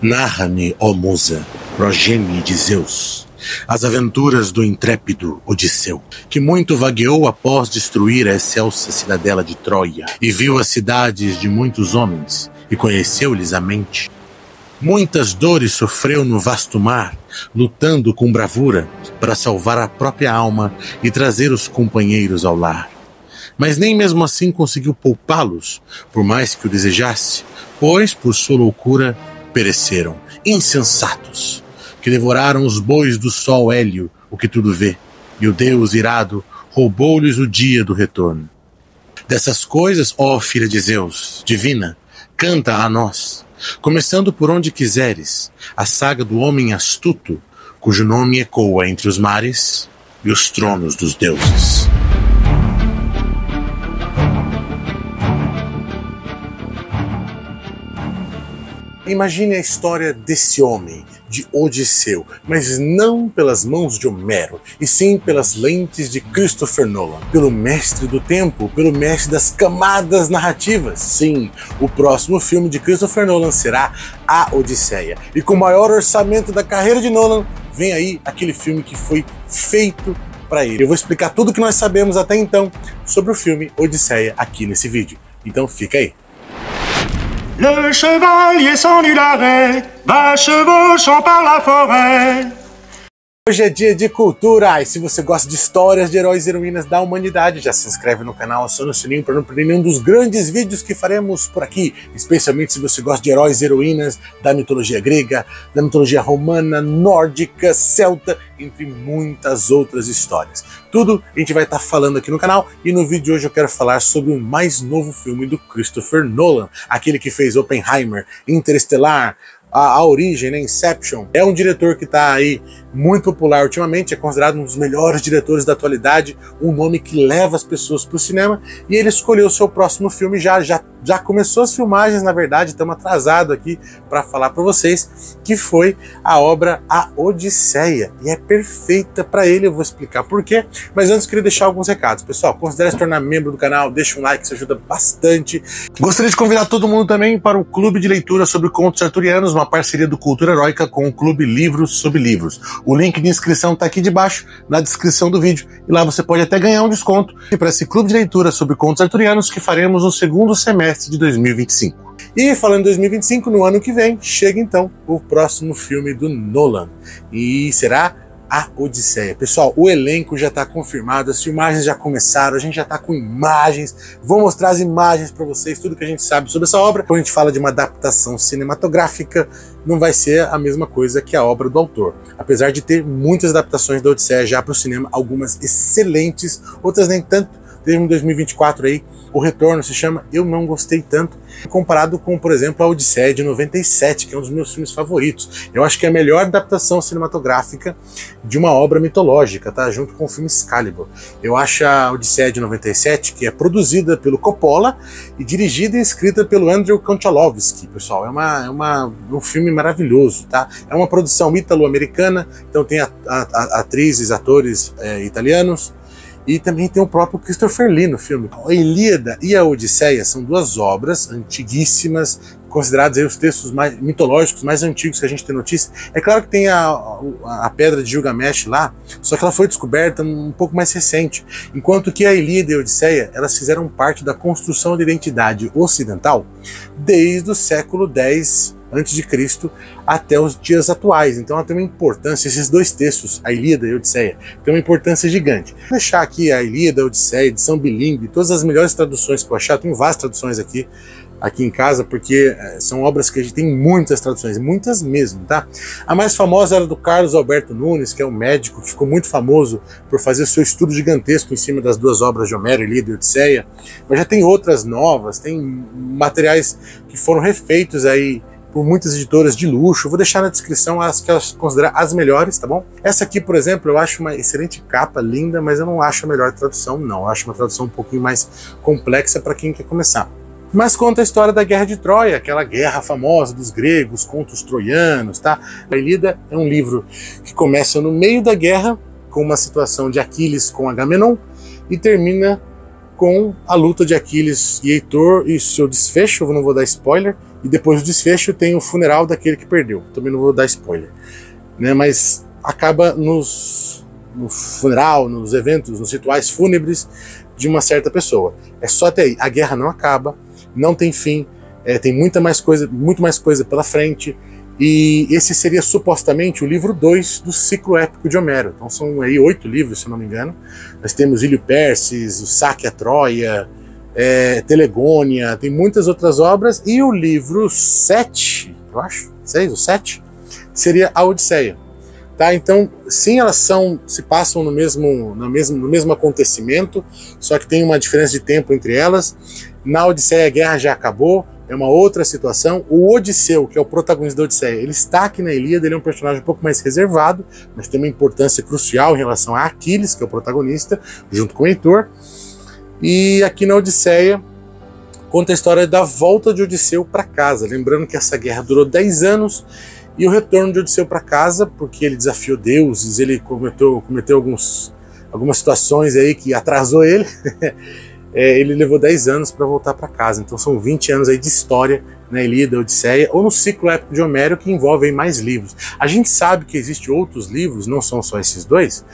Narra-me, ó musa, progênie de Zeus, as aventuras do intrépido Odisseu, que muito vagueou após destruir a excelsa cidadela de Troia, e viu as cidades de muitos homens, e conheceu-lhes a mente. Muitas dores sofreu no vasto mar, lutando com bravura para salvar a própria alma e trazer os companheiros ao lar. Mas nem mesmo assim conseguiu poupá-los, por mais que o desejasse, pois, por sua loucura, pereceram, insensatos, que devoraram os bois do sol Hélio, o que tudo vê, e o Deus irado roubou-lhes o dia do retorno. Dessas coisas, ó filha de Zeus, divina, canta a nós, começando por onde quiseres, a saga do homem astuto, cujo nome ecoa entre os mares e os tronos dos deuses. Imagine a história desse homem, de Odisseu, mas não pelas mãos de Homero, e sim pelas lentes de Christopher Nolan, pelo mestre do tempo, pelo mestre das camadas narrativas. Sim, o próximo filme de Christopher Nolan será A Odisseia. E com o maior orçamento da carreira de Nolan, vem aí aquele filme que foi feito para ele. Eu vou explicar tudo o que nós sabemos até então sobre o filme Odisseia aqui nesse vídeo. Então fica aí. Le chevalier sans nul arrêt va chevauchant par la forêt. Hoje é dia de cultura, e se você gosta de histórias de heróis e heroínas da humanidade, já se inscreve no canal, aciona o sininho para não perder nenhum dos grandes vídeos que faremos por aqui, especialmente se você gosta de heróis e heroínas da mitologia grega, da mitologia romana, nórdica, celta, entre muitas outras histórias. Tudo a gente vai estar falando aqui no canal, e no vídeo de hoje eu quero falar sobre o mais novo filme do Christopher Nolan, aquele que fez Oppenheimer, Interestelar, a Origem, né, Inception. É um diretor que está aí muito popular ultimamente, é considerado um dos melhores diretores da atualidade, um nome que leva as pessoas para o cinema, e ele escolheu o seu próximo filme, já começou as filmagens, na verdade, estamos atrasados aqui para falar para vocês, que foi a obra A Odisseia, e é perfeita para ele, eu vou explicar por quê, mas antes queria deixar alguns recados. Pessoal, considere se tornar membro do canal, deixa um like, isso ajuda bastante. Gostaria de convidar todo mundo também para o Clube de Leitura sobre Contos Arturianos, uma parceria do Cultura Heróica com o Clube Livros sobre Livros. O link de inscrição está aqui debaixo, na descrição do vídeo, e lá você pode até ganhar um desconto para esse clube de leitura sobre contos arturianos que faremos no segundo semestre de 2025. E falando em 2025, no ano que vem, chega então o próximo filme do Nolan, e será A Odisseia. Pessoal, o elenco já está confirmado, as filmagens já começaram, a gente já está com imagens, vou mostrar as imagens para vocês, tudo que a gente sabe sobre essa obra. Quando a gente fala de uma adaptação cinematográfica, não vai ser a mesma coisa que a obra do autor. Apesar de ter muitas adaptações da Odisseia já para o cinema, algumas excelentes, outras nem tanto. Teve em 2024 aí, O Retorno se chama Eu Não Gostei Tanto, comparado com, por exemplo, a Odisseia de 97, que é um dos meus filmes favoritos. Eu acho que é a melhor adaptação cinematográfica de uma obra mitológica, tá? Junto com o filme Excalibur. Eu acho a Odisseia de 97, que é produzida pelo Coppola e dirigida e escrita pelo Andrew Konchalovsky, pessoal. É um filme maravilhoso, tá? É uma produção ítalo-americana, então tem atrizes, atores italianos, e também tem o próprio Christopher Lee no filme. A Ilíada e a Odisseia são duas obras antiguíssimas, considerados aí os textos mitológicos mais antigos que a gente tem notícia. É claro que tem a Pedra de Gilgamesh lá, só que ela foi descoberta um pouco mais recente. Enquanto que a Ilíada e a Odisseia, elas fizeram parte da construção da identidade ocidental desde o século X a.C. até os dias atuais. Então ela tem uma importância, esses dois textos, a Ilíada e a Odisseia, tem uma importância gigante. Vou deixar aqui a Ilíada, a Odisseia, edição bilíngue, todas as melhores traduções que eu achar, tem várias traduções aqui em casa, porque são obras que a gente tem muitas traduções, muitas mesmo, tá? A mais famosa era do Carlos Alberto Nunes, que é um médico que ficou muito famoso por fazer seu estudo gigantesco em cima das duas obras de Homero, Ilíada e Odisseia, mas já tem outras novas, tem materiais que foram refeitos aí por muitas editoras de luxo. Vou deixar na descrição as que elas consideram as melhores, tá bom? Essa aqui, por exemplo, eu acho uma excelente capa, linda, mas eu não acho a melhor tradução, não. Eu acho uma tradução um pouquinho mais complexa para quem quer começar. Mas conta a história da Guerra de Troia, aquela guerra famosa dos gregos contra os troianos, tá? A Ilíada é um livro que começa no meio da guerra, com uma situação de Aquiles com Agamenon, e termina com a luta de Aquiles e Heitor e seu desfecho. Eu não vou dar spoiler. E depois do desfecho tem o funeral daquele que perdeu. Também não vou dar spoiler, né? Mas acaba no funeral, nos eventos, nos rituais fúnebres de uma certa pessoa. É só até aí. A guerra não acaba, não tem fim, tem muito mais coisa pela frente. E esse seria supostamente o livro 2 do ciclo épico de Homero. Então são aí 8 livros, se eu não me engano. Nós temos Ilho Perses, o Saque a Troia, Telegônia, tem muitas outras obras. E o livro 7, eu acho, 6 ou 7, seria a Odisseia. Tá? Então, sim, elas se passam no mesmo acontecimento, só que tem uma diferença de tempo entre elas. Na Odisseia a guerra já acabou, é uma outra situação. O Odisseu, que é o protagonista da Odisseia, ele está aqui na Ilíada, ele é um personagem um pouco mais reservado, mas tem uma importância crucial em relação a Aquiles, que é o protagonista, junto com o Heitor. E aqui na Odisseia conta a história da volta de Odisseu para casa, lembrando que essa guerra durou 10 anos, e o retorno de Odisseu para casa, porque ele desafiou deuses, ele cometeu algumas situações aí que atrasou ele, ele levou 10 anos para voltar para casa. Então são 20 anos aí de história na Ilíada, Odisseia, ou no ciclo épico de Homero, que envolvem mais livros. A gente sabe que existem outros livros, não são só esses dois,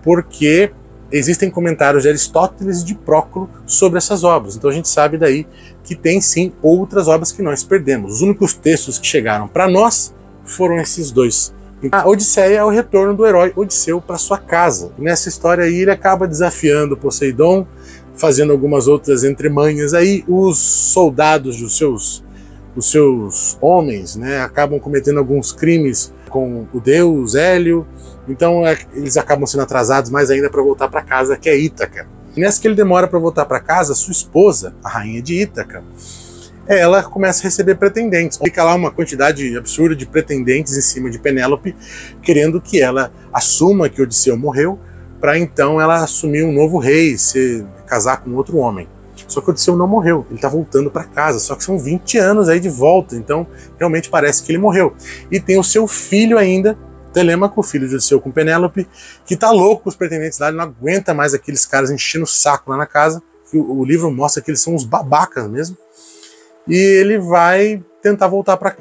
porque existem comentários de Aristóteles e de Próclo sobre essas obras. Então a gente sabe daí que tem sim outras obras que nós perdemos. Os únicos textos que chegaram para nós foram esses dois. A Odisseia é o retorno do herói Odisseu para sua casa. E nessa história aí ele acaba desafiando Poseidon, fazendo algumas outras entremanhas aí. Os soldados dos seus homens, né, acabam cometendo alguns crimes com o deus Hélio. Então eles acabam sendo atrasados mais ainda para voltar para casa, que é Ítaca. E nessa que ele demora para voltar para casa, sua esposa, a rainha de Ítaca, ela começa a receber pretendentes. Fica lá uma quantidade absurda de pretendentes em cima de Penélope, querendo que ela assuma que Odisseu morreu, para então ela assumir um novo rei, casar com outro homem. Só que Odisseu não morreu, ele está voltando para casa, só que são 20 anos aí de volta, então realmente parece que ele morreu. E tem o seu filho ainda, Telêmaco, filho de Odisseu com Penélope, que tá louco com os pretendentes lá, ele não aguenta mais aqueles caras enchendo o saco lá na casa. O livro mostra que eles são uns babacas mesmo. E ele vai tentar voltar para...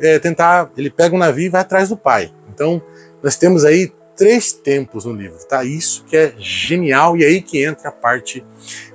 ele pega um navio e vai atrás do pai. Então, nós temos aí 3 tempos no livro, tá? Isso que é genial, e aí que entra a parte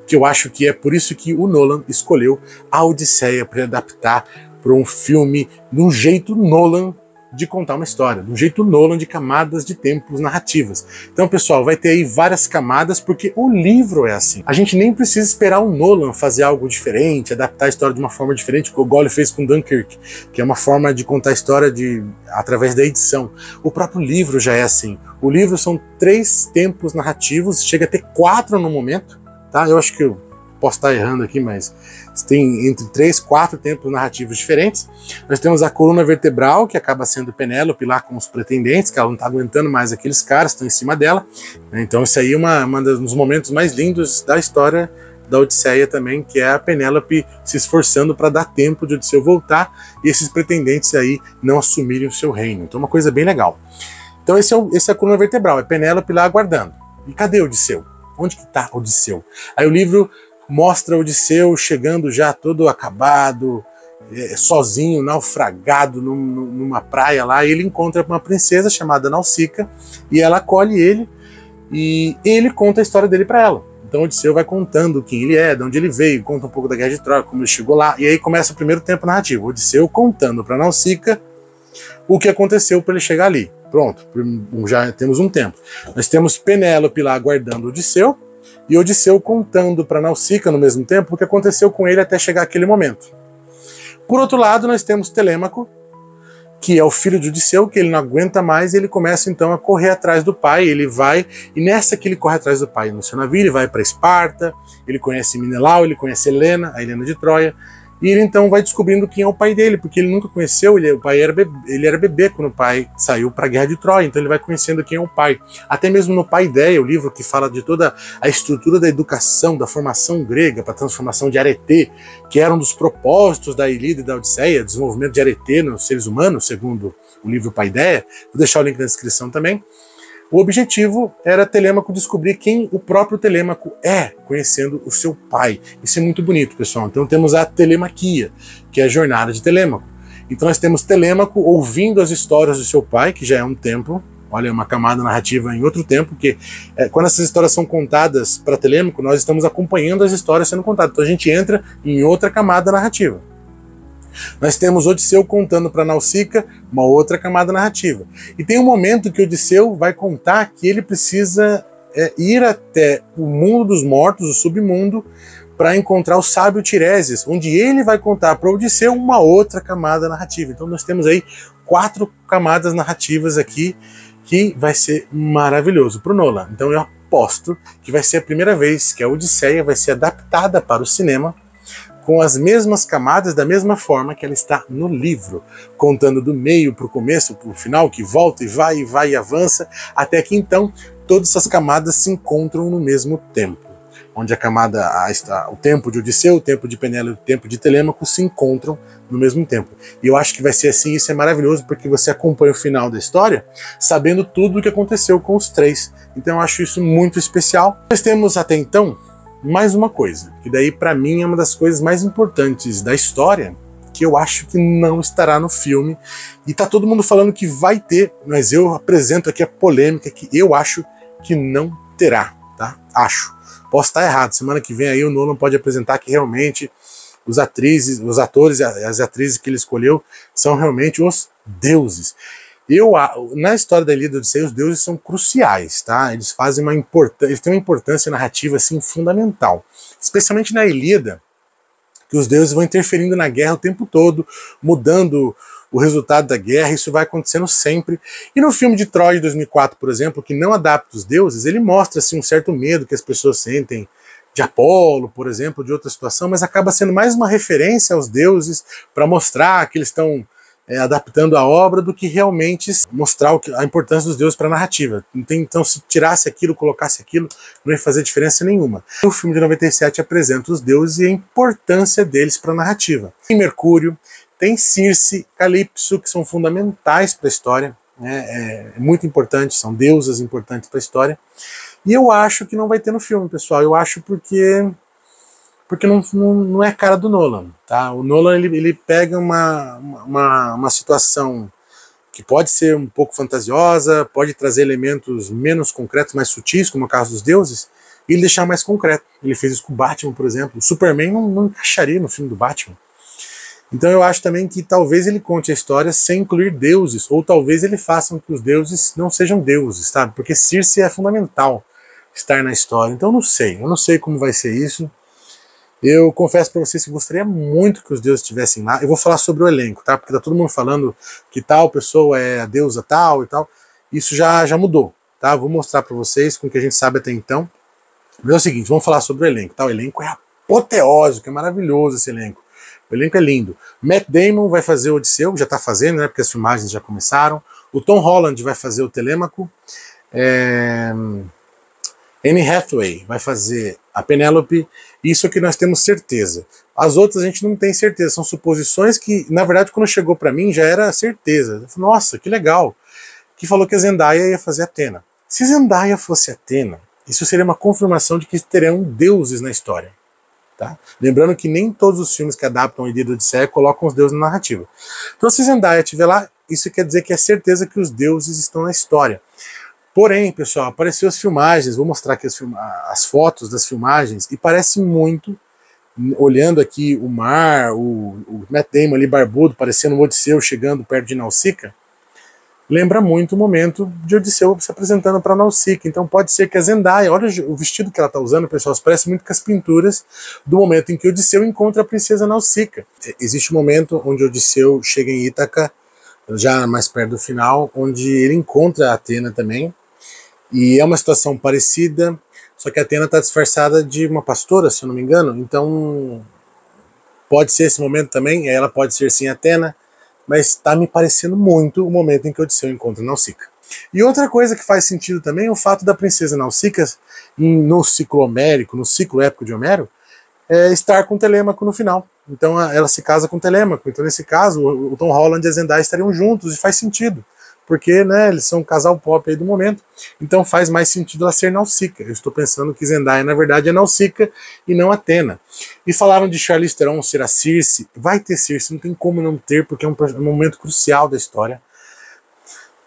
que eu acho que é por isso que o Nolan escolheu a Odisseia para adaptar para um filme de um jeito Nolan de contar uma história, de um jeito Nolan de camadas de tempos narrativas. Então, pessoal, vai ter aí várias camadas, porque o livro é assim. A gente nem precisa esperar o Nolan fazer algo diferente, adaptar a história de uma forma diferente, como o Gogol fez com Dunkirk, que é uma forma de contar a história através da edição. O próprio livro já é assim. O livro são 3 tempos narrativos, chega a ter 4 no momento, tá? Eu acho que eu posso estar errando aqui, mas tem entre 3 e 4 tempos narrativos diferentes. Nós temos a coluna vertebral, que acaba sendo Penélope lá com os pretendentes, que ela não está aguentando mais aqueles caras, estão em cima dela. Então isso aí é um dos momentos mais lindos da história da Odisseia também, que é a Penélope se esforçando para dar tempo de Odisseu voltar e esses pretendentes aí não assumirem o seu reino. Então uma coisa bem legal. Então esse é a coluna vertebral, é Penélope lá aguardando. E cadê Odisseu? Onde que está Odisseu? Aí o livro mostra Odisseu chegando já todo acabado, sozinho, naufragado numa praia lá, e ele encontra uma princesa chamada Nausica, e ela acolhe ele, e ele conta a história dele para ela. Então Odisseu vai contando quem ele é, de onde ele veio, conta um pouco da Guerra de Troia, como ele chegou lá, e aí começa o primeiro tempo narrativo, Odisseu contando para Nausica o que aconteceu para ele chegar ali. Pronto, já temos um tempo. Nós temos Penélope lá aguardando Odisseu, e Odisseu contando para Nausica no mesmo tempo o que aconteceu com ele até chegar aquele momento. Por outro lado, nós temos Telêmaco, que é o filho de Odisseu, que ele não aguenta mais, e ele começa então a correr atrás do pai. Ele vai, e nessa que ele corre atrás do pai no seu navio, ele vai para Esparta, ele conhece Menelau, ele conhece Helena, a Helena de Troia, e ele então vai descobrindo quem é o pai dele, porque ele nunca conheceu, o pai era bebê quando o pai saiu para a Guerra de Troia, então ele vai conhecendo quem é o pai. Até mesmo no Paideia, o livro que fala de toda a estrutura da educação, da formação grega, para a transformação de Areté, que era um dos propósitos da Ilíada e da Odisseia, desenvolvimento de Areté nos seres humanos, segundo o livro Paideia. Vou deixar o link na descrição também. O objetivo era Telêmaco descobrir quem o próprio Telêmaco é, conhecendo o seu pai. Isso é muito bonito, pessoal. Então temos a telemaquia, que é a jornada de Telêmaco. Então nós temos Telêmaco ouvindo as histórias do seu pai, que já é um tempo. Olha, uma camada narrativa em outro tempo, porque quando essas histórias são contadas para Telêmaco, nós estamos acompanhando as histórias sendo contadas. Então a gente entra em outra camada narrativa. Nós temos Odisseu contando para Nausicaa uma outra camada narrativa. E tem um momento que Odisseu vai contar que ele precisa ir até o mundo dos mortos, o submundo, para encontrar o sábio Tiresias, onde ele vai contar para Odisseu uma outra camada narrativa. Então nós temos aí 4 camadas narrativas aqui, que vai ser maravilhoso para o Nolan. Então eu aposto que vai ser a primeira vez que a Odisseia vai ser adaptada para o cinema com as mesmas camadas, da mesma forma que ela está no livro, contando do meio para o começo, para o final, que volta e vai e avança, até que então todas essas camadas se encontram no mesmo tempo, onde a camada, o tempo de Odisseu, o tempo de Penélope e o tempo de Telêmaco se encontram no mesmo tempo. E eu acho que vai ser assim, isso é maravilhoso, porque você acompanha o final da história sabendo tudo o que aconteceu com os 3. Então eu acho isso muito especial. Nós temos até então mais uma coisa, que daí para mim é uma das coisas mais importantes da história, que eu acho que não estará no filme, e tá todo mundo falando que vai ter, mas eu apresento aqui a polêmica que eu acho que não terá, tá? Acho. Posso estar errado, semana que vem aí o Nolan pode apresentar que realmente os atores e as atrizes que ele escolheu são realmente os deuses. Na história da Ilíada e Odisseia, os deuses são cruciais, tá? Eles têm uma importância narrativa assim, fundamental. Especialmente na Ilíada, que os deuses vão interferindo na guerra o tempo todo, mudando o resultado da guerra, isso vai acontecendo sempre. E no filme de Troia de 2004, por exemplo, que não adapta os deuses, ele mostra assim, um certo medo que as pessoas sentem de Apolo, por exemplo, de outra situação, mas acaba sendo mais uma referência aos deuses para mostrar que eles estão adaptando a obra do que realmente mostrar a importância dos deuses para a narrativa. Então, se tirasse aquilo, colocasse aquilo, não ia fazer diferença nenhuma. O filme de 97 apresenta os deuses e a importância deles para a narrativa. Tem Mercúrio, tem Circe, Calipso, que são fundamentais para a história, né? Muito importantes, são deusas importantes para a história. E eu acho que não vai ter no filme, pessoal. Eu acho porque não é a cara do Nolan, tá? O Nolan ele pega uma situação que pode ser um pouco fantasiosa, pode trazer elementos menos concretos, mais sutis, como é o caso dos deuses, e ele deixar mais concreto. Ele fez isso com o Batman, por exemplo. O Superman não encaixaria no filme do Batman. Então eu acho também que talvez ele conte a história sem incluir deuses, ou talvez ele faça com que os deuses não sejam deuses, sabe? Porque Circe é fundamental estar na história. Então eu não sei como vai ser isso. Eu confesso para vocês que gostaria muito que os deuses estivessem lá. Eu vou falar sobre o elenco, tá? Porque tá todo mundo falando que tal pessoa é a deusa tal e tal. Isso já mudou, tá? Vou mostrar para vocês com o que a gente sabe até então. Mas é o seguinte, vamos falar sobre o elenco, tá? O elenco é apoteósico, é maravilhoso esse elenco. O elenco é lindo. Matt Damon vai fazer o Odisseu, já tá fazendo, né? Porque as filmagens já começaram. O Tom Holland vai fazer o Telêmaco. Anne Hathaway vai fazer a Penélope, isso é que nós temos certeza. As outras a gente não tem certeza, são suposições que, na verdade, quando chegou para mim já era certeza. Eu falei, nossa, que legal, que falou que a Zendaya ia fazer Atena. Se Zendaya fosse Atena, isso seria uma confirmação de que terão deuses na história. Tá? Lembrando que nem todos os filmes que adaptam a Ilíada e Odisseia colocam os deuses na narrativa. Então se Zendaya estiver lá, isso quer dizer que é certeza que os deuses estão na história. Porém, pessoal, apareceu as filmagens, vou mostrar aqui as fotos das filmagens, e parece muito, olhando aqui o mar, o Matt Damon ali barbudo, parecendo um Odisseu chegando perto de Nausicaa, lembra muito o momento de Odisseu se apresentando para Nausicaa. Então pode ser que a Zendaya, olha o vestido que ela está usando, pessoal, parece muito com as pinturas do momento em que Odisseu encontra a princesa Nausicaa. Existe um momento onde Odisseu chega em Ítaca, já mais perto do final, onde ele encontra a Atena também, e é uma situação parecida, só que a Atena está disfarçada de uma pastora, se eu não me engano, então pode ser esse momento também, ela pode ser sim Atena, mas está me parecendo muito o momento em que Odisseu encontra Nausicaa. E outra coisa que faz sentido também é o fato da princesa Nausicaa, no ciclo homérico, no ciclo épico de Homero, estar com Telêmaco no final. Então ela se casa com Telêmaco, então nesse caso o Tom Holland e a Zendaya estariam juntos, e faz sentido, porque, né, eles são um casal pop aí do momento, então faz mais sentido ela ser Nausicaa. Eu estou pensando que Zendaya, na verdade, é Nausicaa e não Athena. E falaram de Charlize Theron ser a Circe. Vai ter Circe, não tem como não ter, porque é um momento crucial da história.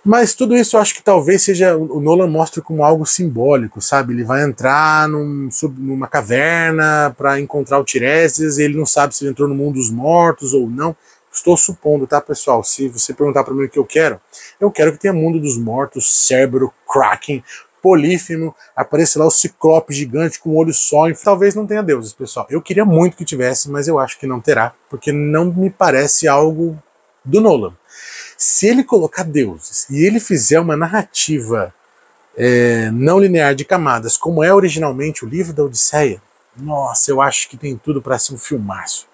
Mas tudo isso eu acho que talvez seja, o Nolan mostra como algo simbólico, sabe? Ele vai entrar numa caverna para encontrar o Tiresias, e ele não sabe se ele entrou no mundo dos mortos ou não. Estou supondo, tá, pessoal? Se você perguntar para mim o que eu quero que tenha mundo dos mortos, Cérebro, Kraken, Polífemo, apareça lá o Ciclope gigante com um olho só. E talvez não tenha deuses, pessoal. Eu queria muito que tivesse, mas eu acho que não terá, porque não me parece algo do Nolan. Se ele colocar deuses e ele fizer uma narrativa não linear de camadas, como é originalmente o livro da Odisseia, nossa, eu acho que tem tudo para ser um filmaço.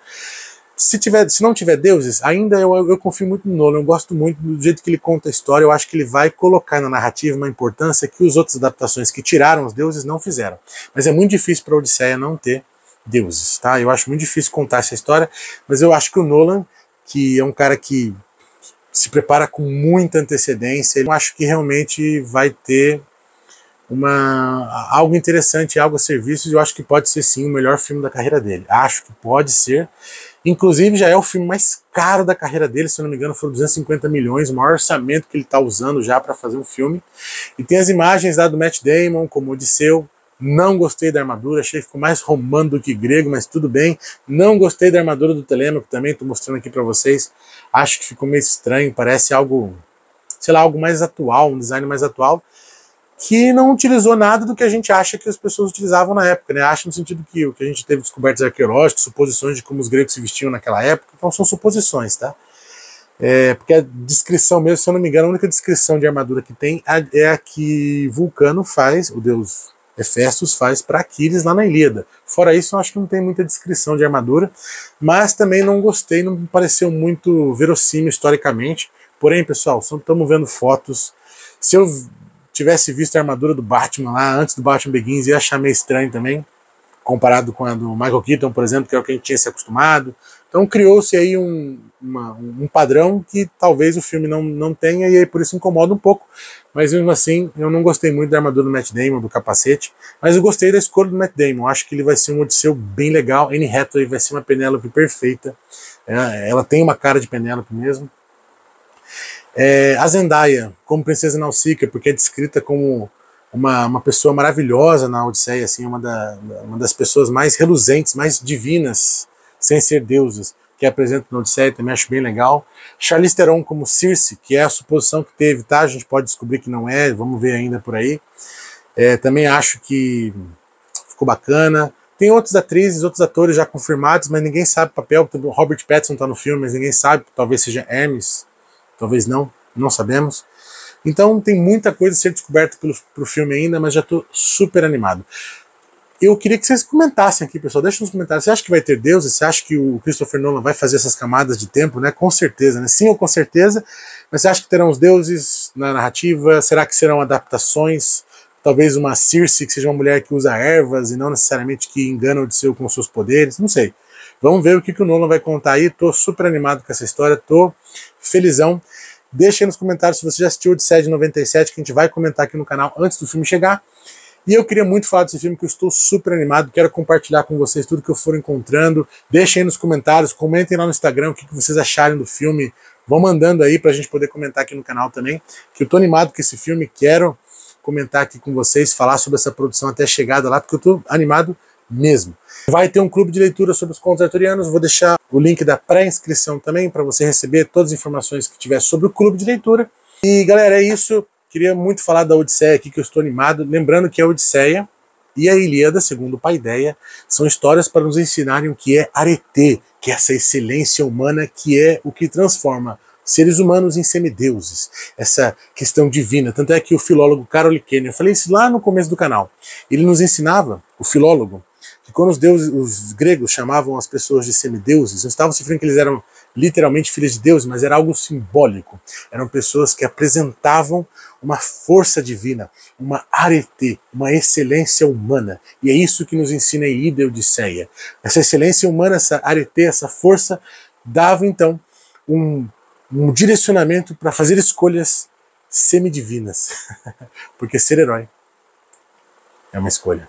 Se não tiver deuses, ainda eu confio muito no Nolan, eu gosto muito do jeito que ele conta a história, eu acho que ele vai colocar na narrativa uma importância que as outras adaptações que tiraram os deuses não fizeram. Mas é muito difícil para a Odisseia não ter deuses, tá? Eu acho muito difícil contar essa história, mas eu acho que o Nolan, que é um cara que se prepara com muita antecedência, eu acho que realmente vai ter algo interessante, algo a serviço, e eu acho que pode ser sim o melhor filme da carreira dele. Acho que pode ser. Inclusive já é o filme mais caro da carreira dele, se eu não me engano foram 250 milhões, o maior orçamento que ele está usando já para fazer um filme. E tem as imagens lá do Matt Damon como Odisseu. Não gostei da armadura, achei que ficou mais romano do que grego, mas tudo bem. Não gostei da armadura do Telêmaco também, estou mostrando aqui para vocês. Acho que ficou meio estranho, parece algo, sei lá, algo mais atual, um design mais atual, que não utilizou nada do que a gente acha que as pessoas utilizavam na época, né? Acho no sentido que o que a gente teve descobertas arqueológicas, suposições de como os gregos se vestiam naquela época, então são suposições, tá? Porque a descrição mesmo, se eu não me engano, a única descrição de armadura que tem é a que Vulcano faz, o deus Hefestos faz para Aquiles lá na Ilíada. Fora isso, eu acho que não tem muita descrição de armadura, mas também não gostei, não me pareceu muito verossímil historicamente. Porém, pessoal, estamos vendo fotos. Se eu tivesse visto a armadura do Batman lá, antes do Batman Begins, ia achar meio estranho também, comparado com a do Michael Keaton, por exemplo, que é o que a gente tinha se acostumado. Então criou-se aí um padrão que talvez o filme não tenha, e aí por isso incomoda um pouco. Mas mesmo assim, eu não gostei muito da armadura do Matt Damon, do capacete, mas eu gostei da escolha do Matt Damon. Acho que ele vai ser um Odisseu bem legal. Anne Hathaway vai ser uma Penélope perfeita. Ela tem uma cara de Penélope mesmo. A Zendaya, como Princesa Nausicaa, porque é descrita como uma pessoa maravilhosa na Odisseia, assim, uma das pessoas mais reluzentes, mais divinas, sem ser deusas, que apresenta na Odisseia, também acho bem legal. Charlize Theron como Circe, que é a suposição que teve, tá? A gente pode descobrir que não é, vamos ver ainda por aí. Também acho que ficou bacana. Tem outras atrizes, outros atores já confirmados, mas ninguém sabe o papel. O Robert Pattinson tá no filme, mas ninguém sabe, talvez seja Hermes, talvez não sabemos. Então tem muita coisa a ser descoberta pro filme ainda, mas já estou super animado. Eu queria que vocês comentassem aqui, pessoal, deixa nos comentários, você acha que vai ter deuses? Você acha que o Christopher Nolan vai fazer essas camadas de tempo, né? Com certeza, né? Sim ou com certeza, mas você acha que terão os deuses na narrativa? Será que serão adaptações? Talvez uma Circe, que seja uma mulher que usa ervas e não necessariamente que engana o Odisseu com seus poderes, não sei. Vamos ver o que o Nolan vai contar aí, tô super animado com essa história, tô felizão. Deixa aí nos comentários se você já assistiu Odisseia de 97, que a gente vai comentar aqui no canal antes do filme chegar. E eu queria muito falar desse filme, que eu estou super animado, quero compartilhar com vocês tudo que eu for encontrando. Deixem aí nos comentários, comentem lá no Instagram o que vocês acharem do filme. Vão mandando aí pra gente poder comentar aqui no canal também, que eu tô animado com esse filme, quero comentar aqui com vocês, falar sobre essa produção até a chegada lá, porque eu tô animado mesmo. Vai ter um clube de leitura sobre os contos arturianos, vou deixar o link da pré-inscrição também, para você receber todas as informações que tiver sobre o clube de leitura. E galera, é isso. Queria muito falar da Odisseia aqui, que eu estou animado. Lembrando que a Odisseia e a Ilíada, segundo o Paideia, são histórias para nos ensinarem o que é arete, que é essa excelência humana, que é o que transforma seres humanos em semideuses, essa questão divina. Tanto é que o filólogo Carol Kenner, eu falei isso lá no começo do canal, ele nos ensinava, o filólogo, que quando os gregos chamavam as pessoas de semideuses, não estavam se referindo que eles eram literalmente filhos de Deus, mas era algo simbólico. Eram pessoas que apresentavam uma força divina, uma arete, uma excelência humana. E é isso que nos ensina a Ilíada e Odisseia. Essa excelência humana, essa arete, essa força, dava então um direcionamento para fazer escolhas semidivinas. Porque ser herói é uma escolha.